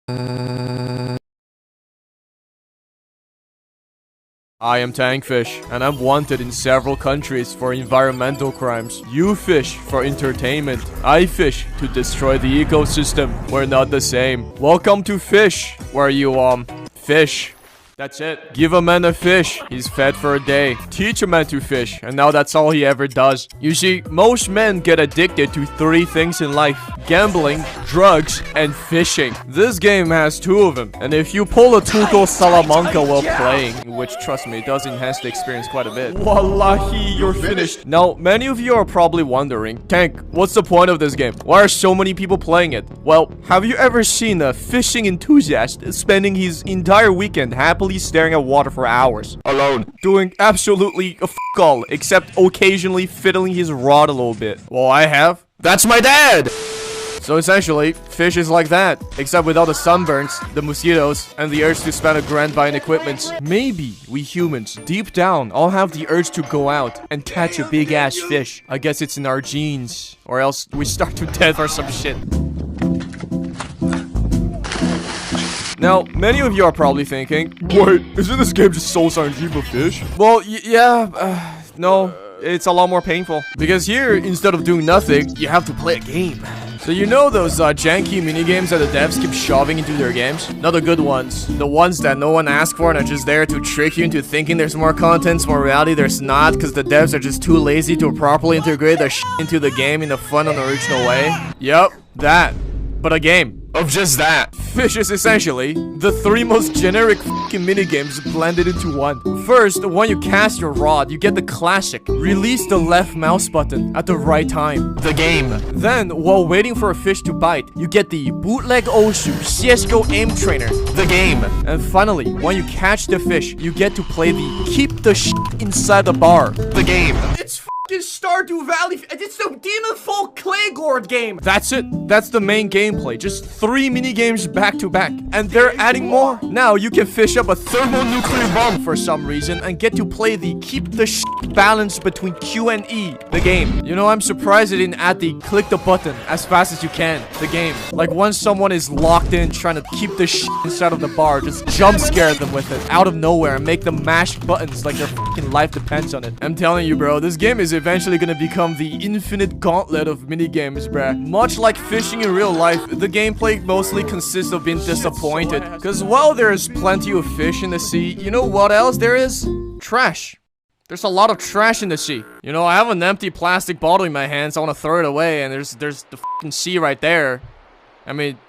I am Tankfish, and I'm wanted in several countries for environmental crimes. You fish for entertainment. I fish to destroy the ecosystem. We're not the same. Welcome to Fisch, where you, fish. That's it. Give a man a fish, he's fed for a day. Teach a man to fish, and now that's all he ever does. You see, most men get addicted to 3 things in life: gambling, drugs, and fishing. This game has 2 of them, and if you pull a Tuco Salamanca while playing, which trust me, it does enhance the experience quite a bit. Wallahi, you're finished. Now, many of you are probably wondering, Tank, what's the point of this game? Why are so many people playing it? Well, have you ever seen a fishing enthusiast spending his entire weekend happily staring at water for hours alone, doing absolutely a fuck all except occasionally fiddling his rod a little bit? Well, I have. That's my dad. So essentially, fish is like that, except without the sunburns, the mosquitoes, and the urge to spend $1,000 buying equipment. Maybe we humans, deep down, all have the urge to go out and catch a big ass fish. I guess it's in our genes, or else we starve to death or some shit. Now, many of you are probably thinking, wait, isn't this game just Soul Sargent for fish? Well, no, it's a lot more painful. Because here, instead of doing nothing, you have to play a game. So you know those janky minigames that the devs keep shoving into their games? Not the good ones. The ones that no one asked for and are just there to trick you into thinking there's more content, more reality there's not, because the devs are just too lazy to properly integrate their shit into the game in a fun and original way. Yep, that. But a game of just that. Fish is essentially the 3 most generic fucking minigames blended into one. First, when you cast your rod, you get the classic release the left mouse button at the right time. The game. Then, while waiting for a fish to bite, you get the bootleg Oshu CSGO aim trainer. The game. And finally, when you catch the fish, you get to play the keep the shit inside the bar. The game. It's Stardew Valley. It's the Demon Folk Claygord game. That's it. That's the main gameplay. Just 3 minigames back to back. And they're adding more. Now you can fish up a thermonuclear bomb for some reason and get to play the keep the shit balance between Q and E. The game. You know, I'm surprised they didn't add the click the button as fast as you can. The game. Like once someone is locked in trying to keep the shit inside of the bar, just jump scare them with it out of nowhere and make them mash buttons like their fucking life depends on it. I'm telling you, bro, this game is eventually gonna become the infinite gauntlet of minigames, bruh. Much like fishing in real life, the gameplay mostly consists of being disappointed. Because while there is plenty of fish in the sea, you know what else there is? Trash. There's a lot of trash in the sea. You know, I have an empty plastic bottle in my hands. I want to throw it away, and there's the fucking sea right there. I mean,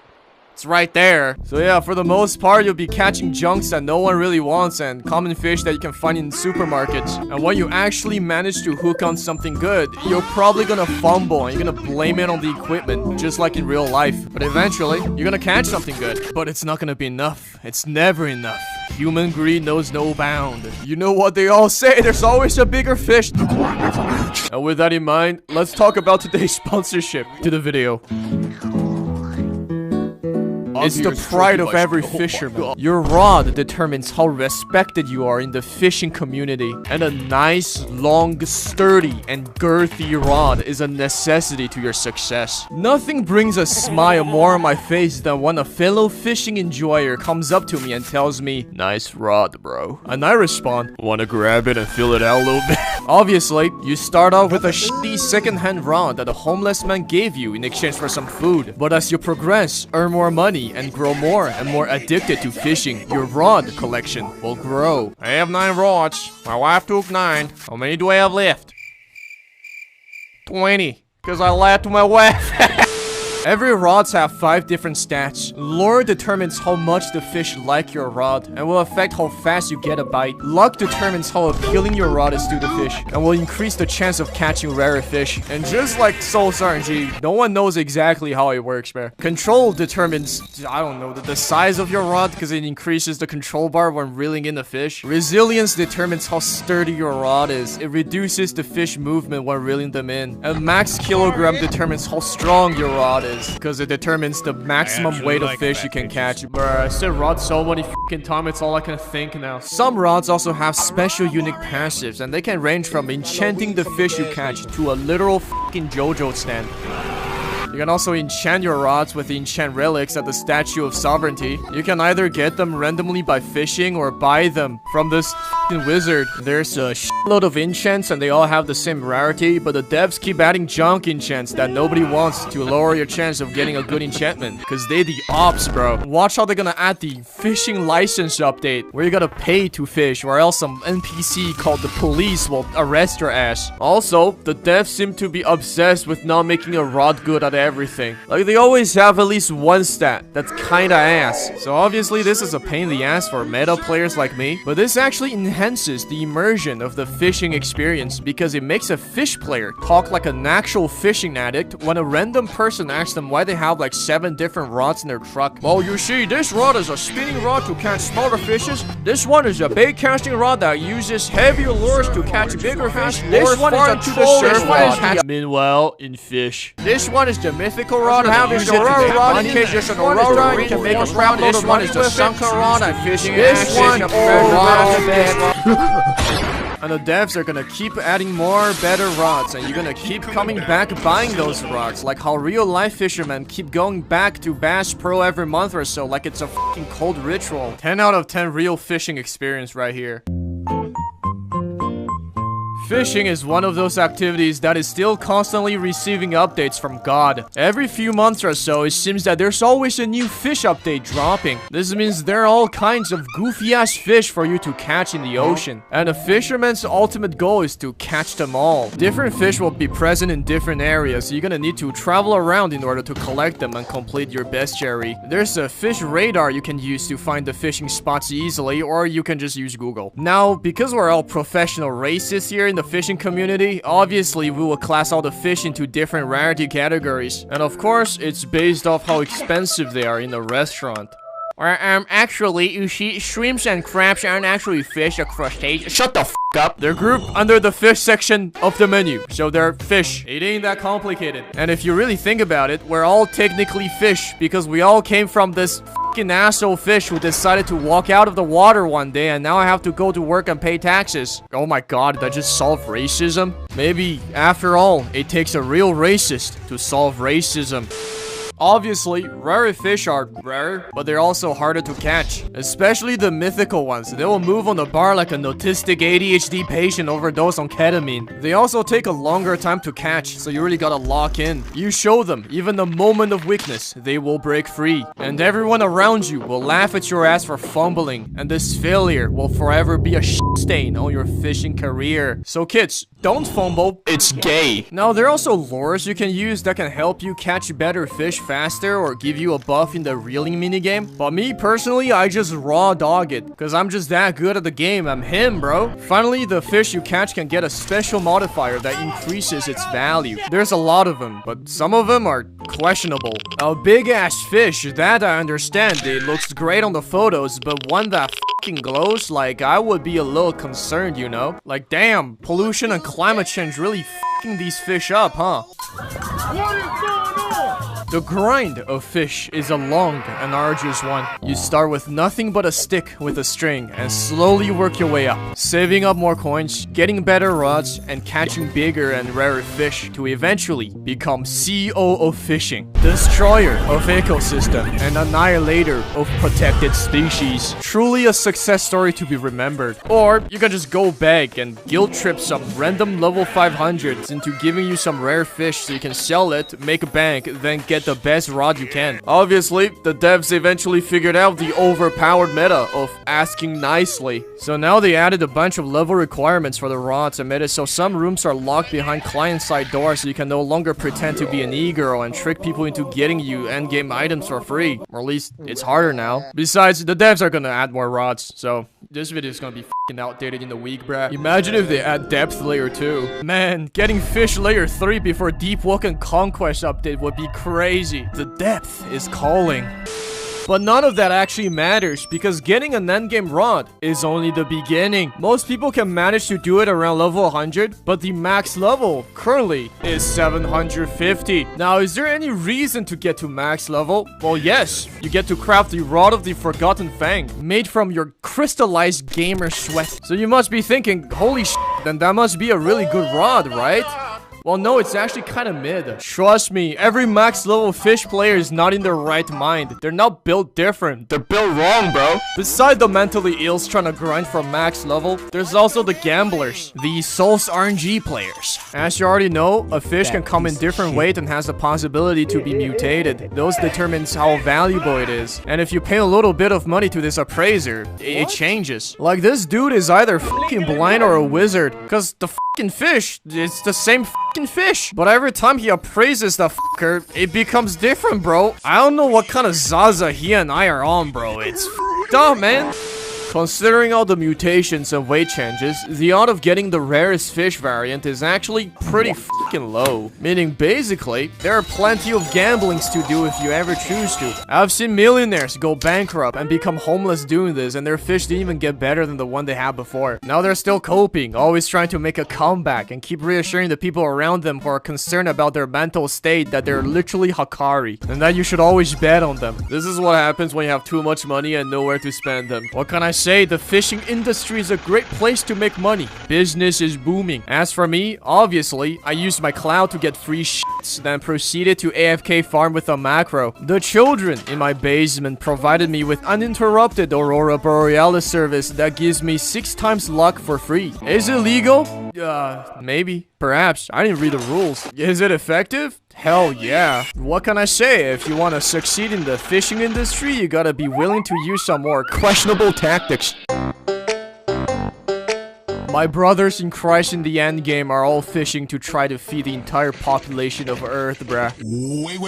it's right there. So yeah, for the most part, you'll be catching junks that no one really wants and common fish that you can find in supermarkets. And when you actually manage to hook on something good, you're probably gonna fumble and you're gonna blame it on the equipment, just like in real life. But eventually, you're gonna catch something good. But it's not gonna be enough. It's never enough. Human greed knows no bound. You know what they all say, there's always a bigger fish. And with that in mind, let's talk about today's sponsorship to the video. It's the pride of every fisherman. Your rod determines how respected you are in the fishing community. And a nice, long, sturdy, and girthy rod is a necessity to your success. Nothing brings a smile more on my face than when a fellow fishing enjoyer comes up to me and tells me, "Nice rod, bro." And I respond, "Wanna grab it and fill it out a little bit?" Obviously, you start off with a shitty second-hand rod that a homeless man gave you in exchange for some food. But as you progress, earn more money, and grow more and more addicted to fishing, your rod collection will grow. I have 9 rods. My wife took 9. How many do I have left? 20. Because I lied to my wife. Every rods have 5 different stats. Lure determines how much the fish like your rod and will affect how fast you get a bite. Luck determines how appealing your rod is to the fish and will increase the chance of catching rarer fish. And just like Soul Sargent, no one knows exactly how it works, man. Control determines, I don't know, the size of your rod because it increases the control bar when reeling in the fish. Resilience determines how sturdy your rod is. It reduces the fish movement when reeling them in. And max kilogram determines how strong your rod is, because it determines the maximum weight of fish you can catch. Bruh, I said rod so many fucking times, it's all I can think now. Some rods also have special unique passives, and they can range from enchanting the fish you catch to a literal fucking JoJo stand. You can also enchant your rods with the enchant relics at the Statue of Sovereignty. You can either get them randomly by fishing or buy them from this f***ing wizard. There's a shitload of enchants and they all have the same rarity, but the devs keep adding junk enchants that nobody wants to lower your chance of getting a good enchantment. Cause they the ops, bro. Watch how they're gonna add the fishing license update, where you gotta pay to fish, or else some NPC called the police will arrest your ass. Also, the devs seem to be obsessed with not making a rod good at everything. Like, they always have at least one stat that's kinda ass. So obviously this is a pain in the ass for meta players like me, but this actually enhances the immersion of the fishing experience because it makes a fish player talk like an actual fishing addict when a random person asks them why they have like 7 different rods in their truck. Well, you see, this rod is a spinning rod to catch smaller fishes. This one is a bait casting rod that uses heavier lures to catch bigger fish. This one is a troll rod. Meanwhile, in fish, this one is the mythical rod. Have this aurora rod in case there's an aurora. You can make a crap load of money. This one is the sunken rod and fishing. This one, and the devs are gonna keep adding more better rods, and you're gonna keep coming back buying those rods, like how real life fishermen keep going back to Bass Pro every month or so, like it's a fucking cold ritual. 10 out of 10 real fishing experience right here. Fishing is one of those activities that is still constantly receiving updates from God. Every few months or so, it seems that there's always a new fish update dropping. This means there are all kinds of goofy-ass fish for you to catch in the ocean. And a fisherman's ultimate goal is to catch them all. Different fish will be present in different areas, so you're gonna need to travel around in order to collect them and complete your bestiary. There's a fish radar you can use to find the fishing spots easily, or you can just use Google. Now, because we're all professional racists here in the fishing community, obviously we will class all the fish into different rarity categories, and of course it's based off how expensive they are in a restaurant. Actually, you see, shrimps and crabs aren't actually fish or crustaceans. Shut the f up. They're grouped under the fish section of the menu, so they're fish. It ain't that complicated. And if you really think about it, we're all technically fish, because we all came from this fucking asshole fish who decided to walk out of the water one day, and now I have to go to work and pay taxes. Oh my god, did that just solve racism? Maybe, after all, it takes a real racist to solve racism. Obviously, rare fish are rare, but they're also harder to catch. Especially the mythical ones. They will move on the bar like an autistic ADHD patient overdose on ketamine. They also take a longer time to catch, so you really gotta lock in. You show them, even the moment of weakness, they will break free. And everyone around you will laugh at your ass for fumbling. And this failure will forever be a shit stain on your fishing career. So kids, don't fumble. It's gay. Now, there are also lures you can use that can help you catch better fish faster or give you a buff in the reeling minigame. But me, personally, I just raw dog it, because I'm just that good at the game. I'm him, bro. Finally, the fish you catch can get a special modifier that increases its value. There's a lot of them, but some of them are questionable. A big-ass fish, that I understand. It looks great on the photos, but one that fucking glows, like, I would be a little concerned, you know? Like, damn, pollution and climate change really fucking these fish up, huh? What is going on? The grind of fish is a long and arduous one. You start with nothing but a stick with a string and slowly work your way up, saving up more coins, getting better rods, and catching bigger and rarer fish to eventually become CEO of fishing, destroyer of ecosystem, and annihilator of protected species. Truly a success story to be remembered. Or you can just go back and guilt trip some random level 500s into giving you some rare fish so you can sell it, make a bank, then get the best rod you can. Obviously, the devs eventually figured out the overpowered meta of asking nicely. So now they added a bunch of level requirements for the rods and made it so some rooms are locked behind client-side doors so you can no longer pretend to be an e-girl and trick people into getting you endgame items for free. Or at least, it's harder now. Besides, the devs are gonna add more rods, so this video is gonna be f***ing outdated in a week, bruh. Imagine if they add depth layer 2. Man, getting fish layer 3 before Deep Walk and Conquest update would be crazy. The depth is calling. But none of that actually matters, because getting an endgame rod is only the beginning. Most people can manage to do it around level 100, but the max level currently is 750. Now, is there any reason to get to max level? Well, yes. You get to craft the Rod of the Forgotten Fang, made from your crystallized gamer sweat. So you must be thinking, holy shit, then that must be a really good rod, right? Well, no, it's actually kind of mid. Trust me, every max level fish player is not in their right mind. They're not built different. They're built wrong, bro. Beside the mentally ills trying to grind for max level, there's also the gamblers, the Souls RNG players. As you already know, a fish can come in different weight and has the possibility to be mutated. Those determines how valuable it is. And if you pay a little bit of money to this appraiser, it changes. Like, this dude is either fucking blind or a wizard, because the fucking fish, it's the same fucking fish. But every time he appraises the fucker, it becomes different, bro. I don't know what kind of Zaza he and I are on, bro. It's fucked up, man. Considering all the mutations and weight changes, the odds of getting the rarest fish variant is actually pretty fucking low. Meaning, basically, there are plenty of gamblings to do if you ever choose to. I've seen millionaires go bankrupt and become homeless doing this, and their fish didn't even get better than the one they had before. Now they're still coping, always trying to make a comeback and keep reassuring the people around them who are concerned about their mental state that they're literally Hakari, and that you should always bet on them. This is what happens when you have too much money and nowhere to spend them. What can I say? The fishing industry is a great place to make money. Business is booming. As for me, obviously, I used my cloud to get free shits, then proceeded to AFK farm with a macro. The children in my basement provided me with uninterrupted Aurora Borealis service that gives me 6 times luck for free. Is it legal? Maybe. Perhaps. I didn't read the rules. Is it effective? Hell yeah. What can I say? If you want to succeed in the fishing industry, you gotta be willing to use some more questionable tactics. My brothers in Christ in the Endgame are all fishing to try to feed the entire population of Earth, bruh. Wait.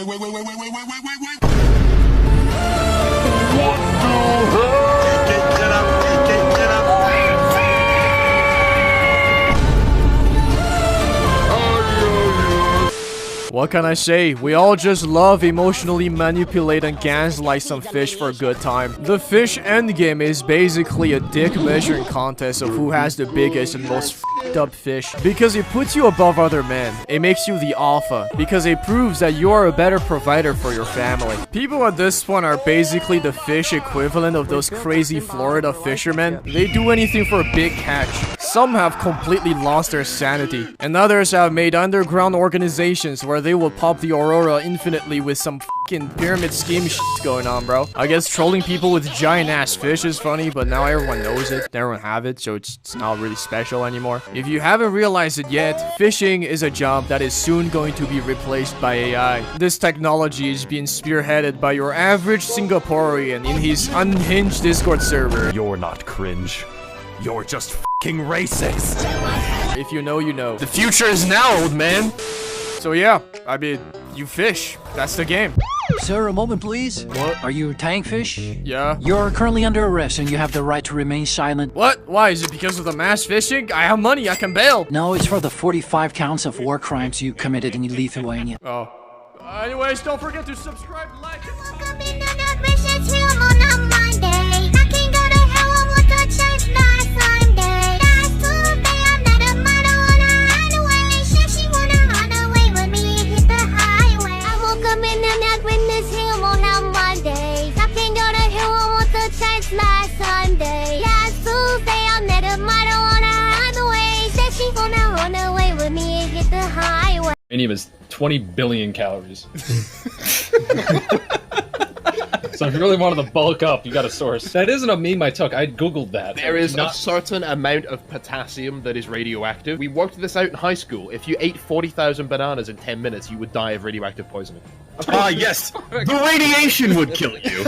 What What can I say? We all just love emotionally manipulate and gaslight some fish for a good time. The fish endgame is basically a dick measuring contest of who has the biggest and most f***ed up fish. Because it puts you above other men. It makes you the alpha. Because it proves that you are a better provider for your family. People at this point are basically the fish equivalent of those crazy Florida fishermen. They do anything for a big catch. Some have completely lost their sanity. And others have made underground organizations where they will pop the Aurora infinitely with some fucking pyramid scheme shit going on, bro. I guess trolling people with giant ass fish is funny, but now everyone knows it. Everyone have it, so it's not really special anymore. If you haven't realized it yet, fishing is a job that is soon going to be replaced by AI. This technology is being spearheaded by your average Singaporean in his unhinged Discord server. You're not cringe. You're just f***ing racist. If you know, you know. The future is now, old man. So yeah, I mean, you fish. That's the game. Sir, a moment, please. What? Are you Tankfish? Yeah. You're currently under arrest and you have the right to remain silent. What? Why? Is it because of the mass fishing? I have money. I can bail. No, it's for the 45 counts of war crimes you committed in Lithuania. Oh. Anyways, don't forget to subscribe, like, and last Sunday, last Tuesday, I met a model on the highway. Said she gonna run away with me and hit the highway. Minium is 20 billion calories. So if you really wanted to bulk up, you got a source. That isn't a meme I took. I googled that. There is a certain amount of potassium that is radioactive. We worked this out in high school. If you ate 40,000 bananas in 10 minutes, you would die of radioactive poisoning. Ah, yes. The radiation would kill you.